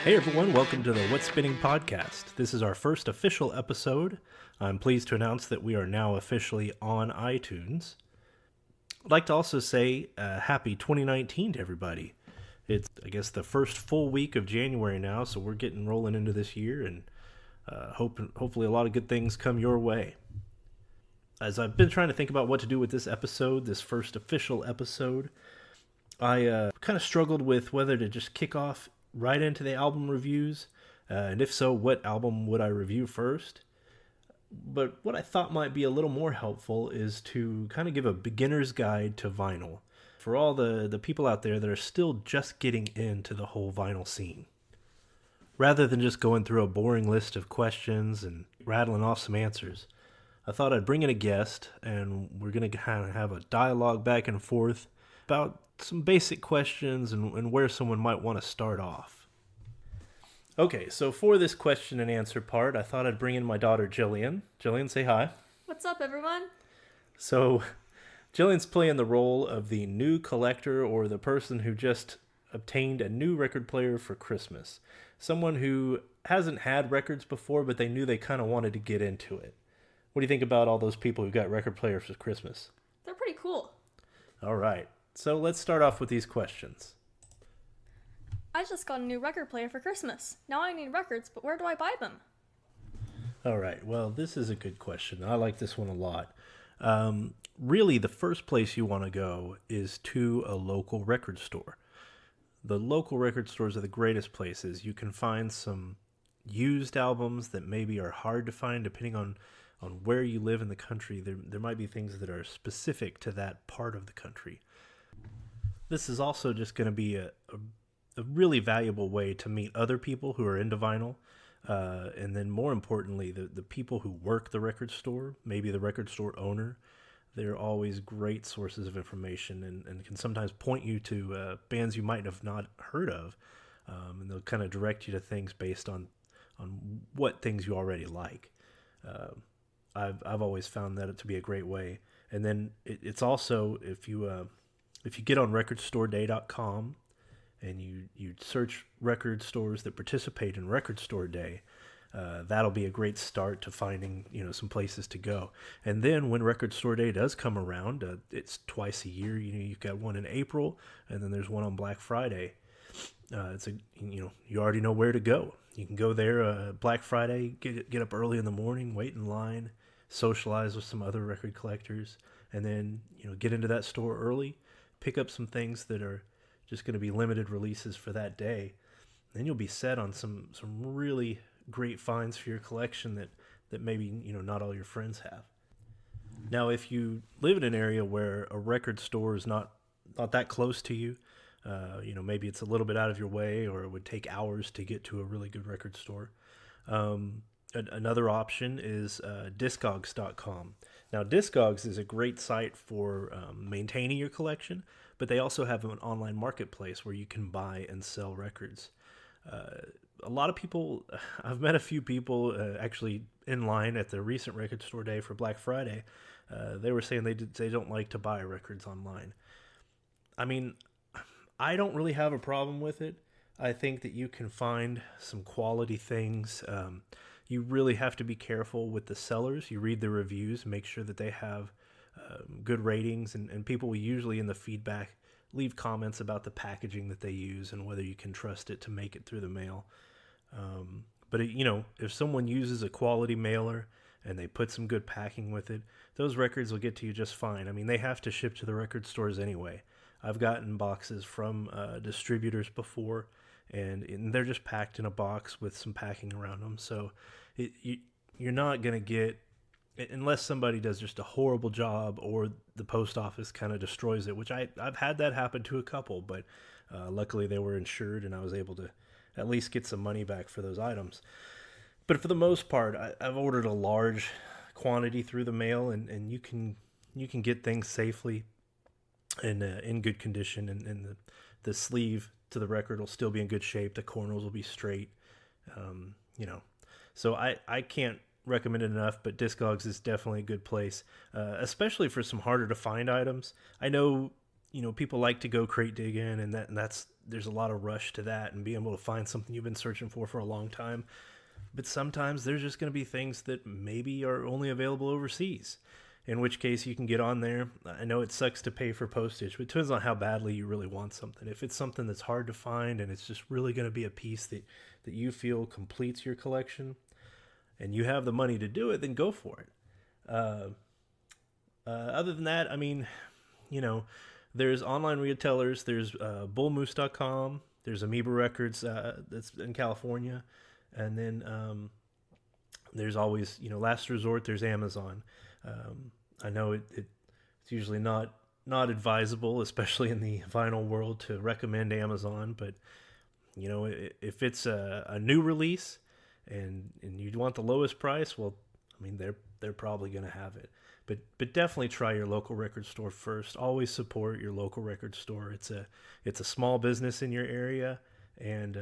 Hey everyone, welcome to the What's Spinning podcast. This is our first official episode. I'm pleased to announce that we are now officially on iTunes. I'd like to also say happy 2019 to everybody. It's, I guess, the first full week of January now, so we're getting rolling into this year, and hopefully a lot of good things come your way. As I've been trying to think about what to do with this episode, this first official episode, I kind of struggled with whether to just kick off right into the album reviews, and if so, what album would I review first? But what I thought might be a little more helpful is to kind of give a beginner's guide to vinyl for all the people out there that are still just getting into the whole vinyl scene. Rather than just going through a boring list of questions and rattling off some answers, I thought I'd bring in a guest, and we're going to kind of have a dialogue back and forth about some basic questions and where someone might want to start off. Okay, so for this question and answer part, I thought I'd bring in my daughter, Jillian. Jillian, say hi. What's up, everyone? So, Jillian's playing the role of the new collector, or the person who just obtained a new record player for Christmas. Someone who hasn't had records before, but they knew they kind of wanted to get into it. What do you think about all those people who got record players for Christmas? They're pretty cool. All right. So let's start off with these questions. I just got a new record player for Christmas. Now I need records, but where do I buy them? All right. Well, this is a good question. I like this one a lot. Really, the first place you want to go is to a local record store. The local record stores are the greatest places. You can find some used albums that maybe are hard to find depending on where you live in the country. There might be things that are specific to that part of the country. This is also just going to be a really valuable way to meet other people who are into vinyl. And then more importantly, the people who work the record store, maybe the record store owner. They're always great sources of information and can sometimes point you to bands you might have not heard of. And they'll kind of direct you to things based on what things you already like. I've always found that to be a great way. And then it's also, if you get on recordstoreday.com and you search record stores that participate in Record Store Day, that'll be a great start to finding some places to go. And then when Record Store Day does come around, it's twice a year. You've got one in April, and then there's one on Black Friday. You already know where to go. You can go there Black Friday, get up early in the morning, wait in line, socialize with some other record collectors, and then get into that store early. Pick up some things that are just going to be limited releases for that day. Then you'll be set on some really great finds for your collection that maybe not all your friends have. Now, if you live in an area where a record store is not that close to you, maybe it's a little bit out of your way, or it would take hours to get to a really good record store. Another option is Discogs.com. Now, Discogs is a great site for maintaining your collection, but they also have an online marketplace where you can buy and sell records. A lot of people, I've met a few people actually in line at the recent Record Store Day for Black Friday. They were saying they don't like to buy records online. I mean, I don't really have a problem with it. I think that you can find some quality things. You really have to be careful with the sellers. You read the reviews, make sure that they have good ratings, and people will usually in the feedback leave comments about the packaging that they use and whether you can trust it to make it through the mail. But if someone uses a quality mailer and they put some good packing with it, those records will get to you just fine. I mean, they have to ship to the record stores anyway. I've gotten boxes from distributors before, and they're just packed in a box with some packing around them. So you're not going to get, unless somebody does just a horrible job or the post office kind of destroys it, which I've had that happen to a couple, but luckily they were insured and I was able to at least get some money back for those items. But for the most part, I've ordered a large quantity through the mail, and you can get things safely and in good condition, and the sleeve to the record will still be in good shape. The corners will be straight, So I can't recommend it enough, but Discogs is definitely a good place, especially for some harder to find items. I know people like to go crate digging, and that's there's a lot of rush to that and being able to find something you've been searching for a long time. But sometimes there's just going to be things that maybe are only available overseas, in which case you can get on there. I know it sucks to pay for postage, but it depends on how badly you really want something. If it's something that's hard to find and it's just really going to be a piece that you feel completes your collection and you have the money to do it, then go for it. Other than that, I mean, you know, there's online retailers. There's bullmoose.com. There's Amoeba Records that's in California. And then there's always, last resort, there's Amazon. I know it's usually not advisable, especially in the vinyl world, to recommend Amazon. But, if it's a new release and you want the lowest price, well, I mean, they're probably going to have it. But definitely try your local record store first. Always support your local record store. It's a small business in your area, and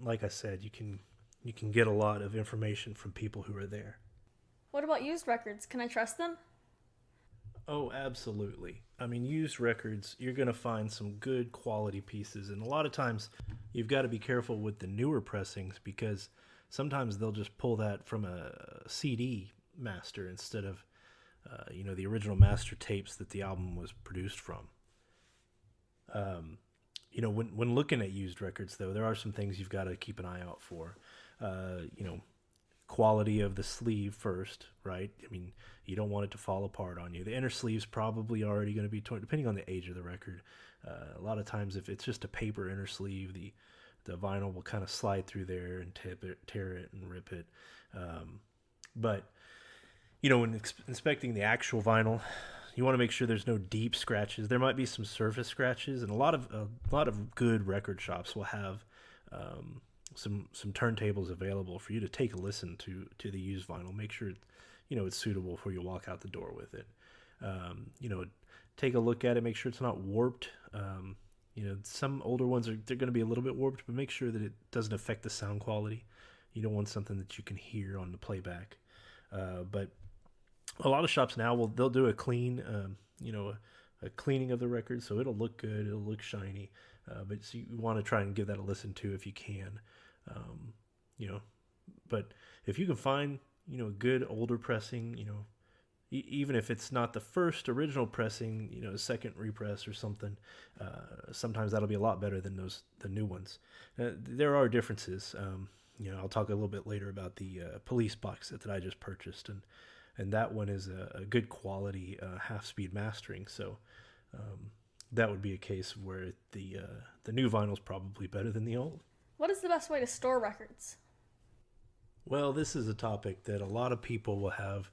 like I said, you can get a lot of information from people who are there. What about used records? Can I trust them? Oh, absolutely. I mean, used records, you're going to find some good quality pieces, and a lot of times you've got to be careful with the newer pressings because sometimes they'll just pull that from a CD master instead of the original master tapes that the album was produced from. When looking at used records, though, there are some things you've got to keep an eye out for. Quality of the sleeve first, right? I mean, you don't want it to fall apart on you. The inner sleeve's probably already going to be torn, depending on the age of the record. A lot of times, if it's just a paper inner sleeve, the vinyl will kind of slide through there and tear it, and rip it. But when inspecting the actual vinyl, you want to make sure there's no deep scratches. There might be some surface scratches, and a lot of good record shops will have some turntables available for you to take a listen to the used vinyl. Make sure it's suitable before you walk out the door with it. Take a look at it. Make sure it's not warped. Some older ones they're going to be a little bit warped, but make sure that it doesn't affect the sound quality. You don't want something that you can hear on the playback. But a lot of shops now they'll do a clean, a cleaning of the record, so it'll look good, it'll look shiny. But so you want to try and give that a listen to if you can. But if you can find a good older pressing, even if it's not the first original pressing, a second repress or something, sometimes that'll be a lot better than the new ones. There are differences. I'll talk a little bit later about the Police box set that I just purchased, and that one is a good quality half-speed mastering. So that would be a case where the new vinyl is probably better than the old. What is the best way to store records? Well, this is a topic that a lot of people will have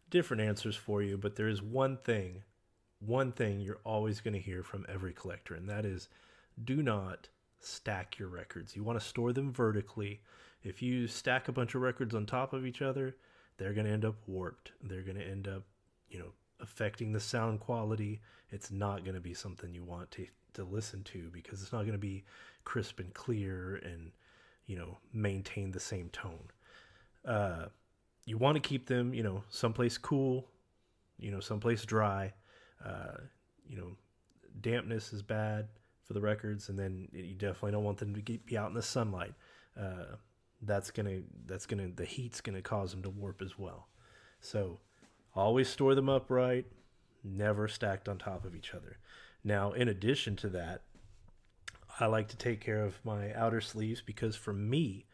different answers for you, but there is one thing you're always going to hear from every collector, and that is do not stack your records. You want to store them vertically. If you stack a bunch of records on top of each other, they're going to end up warped. They're going to end up, affecting the sound quality. It's not going to be something you want to listen to because it's not going to be crisp and clear and, maintain the same tone. You want to keep them, someplace cool, someplace dry. Dampness is bad for the records, and then you definitely don't want them to be out in the sunlight. The heat's gonna cause them to warp as well. So always store them upright, never stacked on top of each other. Now, in addition to that, I like to take care of my outer sleeves because for me,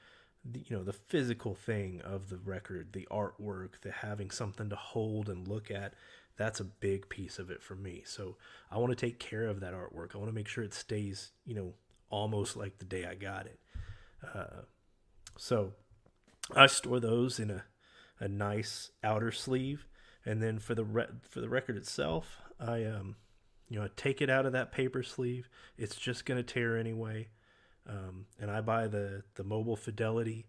the physical thing of the record, the artwork, the having something to hold and look at, that's a big piece of it for me. So I want to take care of that artwork. I want to make sure it stays, almost like the day I got it. So I store those in a nice outer sleeve, and then for the record itself, I take it out of that paper sleeve. It's just gonna tear anyway, and I buy the mobile Fidelity,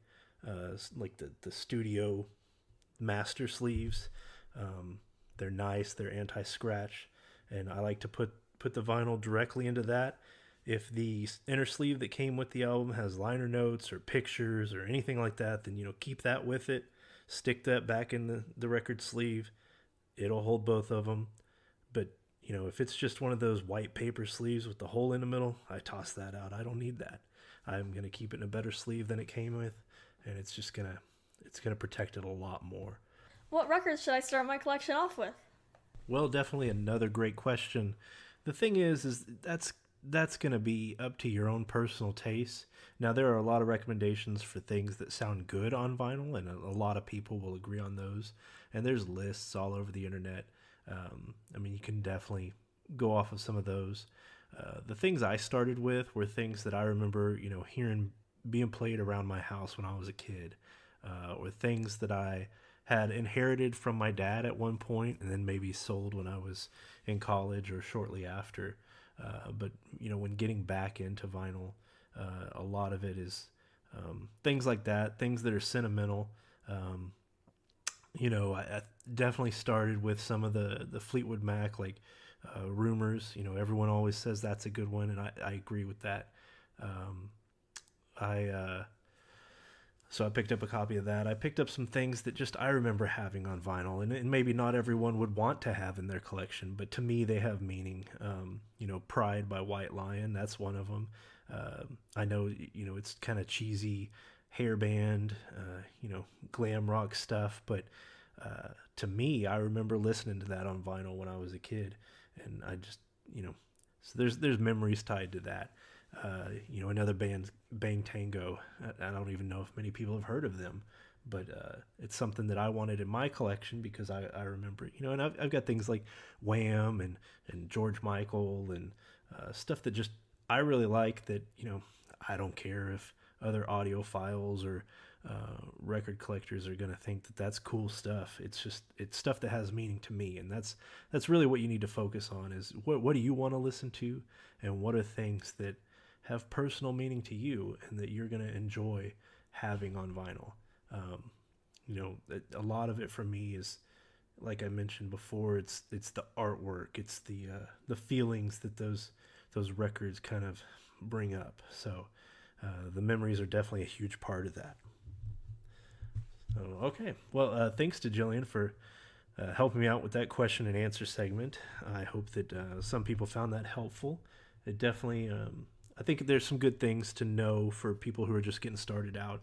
like the studio master sleeves. They're nice. They're anti-scratch, and I like to put the vinyl directly into that. If the inner sleeve that came with the album has liner notes or pictures or anything like that, then keep that with it. Stick that back in the record sleeve. It'll hold both of them. But if it's just one of those white paper sleeves with the hole in the middle, I toss that out. I don't need that. I'm going to keep it in a better sleeve than it came with, and it's going to protect it a lot more. What records should I start my collection off with? Well, definitely another great question. The thing is that's going to be up to your own personal taste. Now, there are a lot of recommendations for things that sound good on vinyl, and a lot of people will agree on those. And there's lists all over the internet. You can definitely go off of some of those. The things I started with were things that I remember, hearing being played around my house when I was a kid, or things that I had inherited from my dad at one point and then maybe sold when I was in college or shortly after. But when getting back into vinyl, a lot of it is things like that, things that are sentimental. I definitely started with some of the Fleetwood Mac, like Rumors. Everyone always says that's a good one, and I agree with that. So I picked up a copy of that. I picked up some things that just I remember having on vinyl, and maybe not everyone would want to have in their collection, but to me they have meaning. Pride by White Lion, that's one of them. I know, it's kind of cheesy hairband, glam rock stuff, but to me, I remember listening to that on vinyl when I was a kid, and I just, so there's memories tied to that. Another band, Bang Tango. I don't even know if many people have heard of them, but it's something that I wanted in my collection because I remember, and I've got things like Wham and George Michael and stuff that just I really like that, I don't care if other audiophiles or record collectors are going to think that that's cool stuff. It's stuff that has meaning to me, and that's really what you need to focus on is what do you want to listen to, and what are things that have personal meaning to you and that you're going to enjoy having on vinyl. A lot of it for me is, like I mentioned before, it's the artwork, it's the feelings that those records kind of bring up. So the memories are definitely a huge part of that. So, okay. Well, thanks to Jillian for helping me out with that question and answer segment. I hope that some people found that helpful. It definitely, I think there's some good things to know for people who are just getting started out.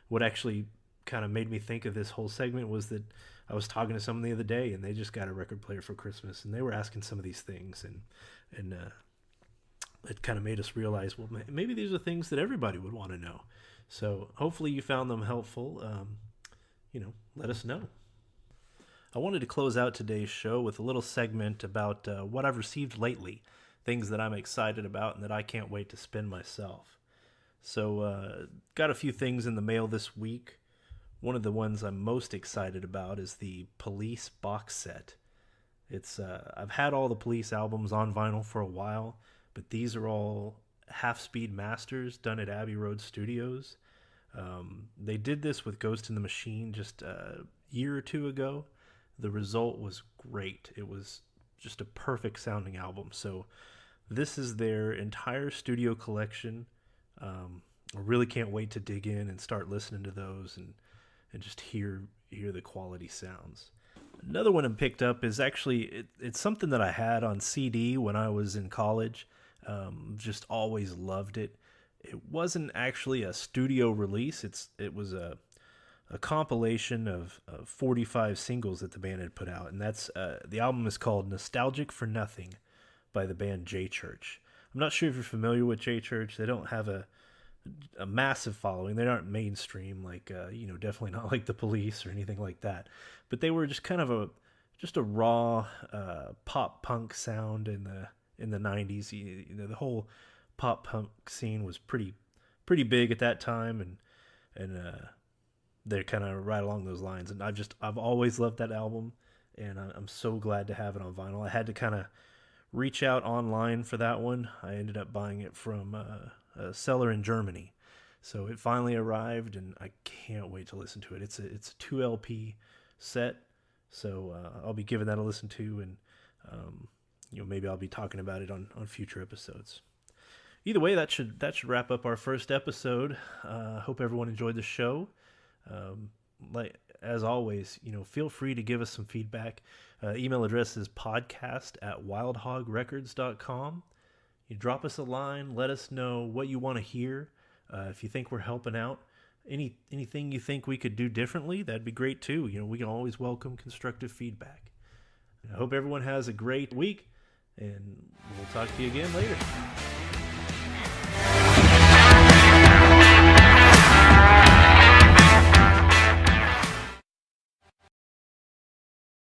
What actually kind of made me think of this whole segment was that I was talking to someone the other day, and they just got a record player for Christmas, and they were asking some of these things, and it kind of made us realize, well, maybe these are things that everybody would want to know. So hopefully you found them helpful. Let us know. I wanted to close out today's show with a little segment about what I've received lately, things that I'm excited about and that I can't wait to spend myself. So got a few things in the mail this week. One of the ones I'm most excited about is the Police box set. It's I've had all the Police albums on vinyl for a while, but these are all half-speed masters done at Abbey Road Studios. They did this with Ghost in the Machine just a year or two ago. The result was great. It was just a perfect sounding album. So this is their entire studio collection. I really can't wait to dig in and start listening to those and just hear the quality sounds. Another one I picked up is actually, it's something that I had on CD when I was in college. Just always loved it. It wasn't actually a studio release. It was a compilation of 45 singles that the band had put out, and that's the album is called Nostalgic for Nothing by the band J Church. I'm not sure if you're familiar with J Church. They don't have a massive following. They aren't mainstream, like definitely not like the Police or anything like that. But they were just kind of a raw pop punk sound in the 90s. The whole pop punk scene was pretty big at that time, and they're kind of right along those lines. And I've always loved that album, and I'm so glad to have it on vinyl. I had to kind of reach out online for that one. I ended up buying it from a seller in Germany. So it finally arrived, and I can't wait to listen to it. It's a 2 LP set, so I'll be giving that a listen to, and maybe I'll be talking about it on future episodes. Either way, that should wrap up our first episode. Hope everyone enjoyed the show. as always, feel free to give us some feedback. Email address is podcast@wildhogrecords.com. You drop us a line, let us know what you want to hear. If you think we're helping out, anything you think we could do differently, that'd be great too. We can always welcome constructive feedback. I hope everyone has a great week, and we'll talk to you again later.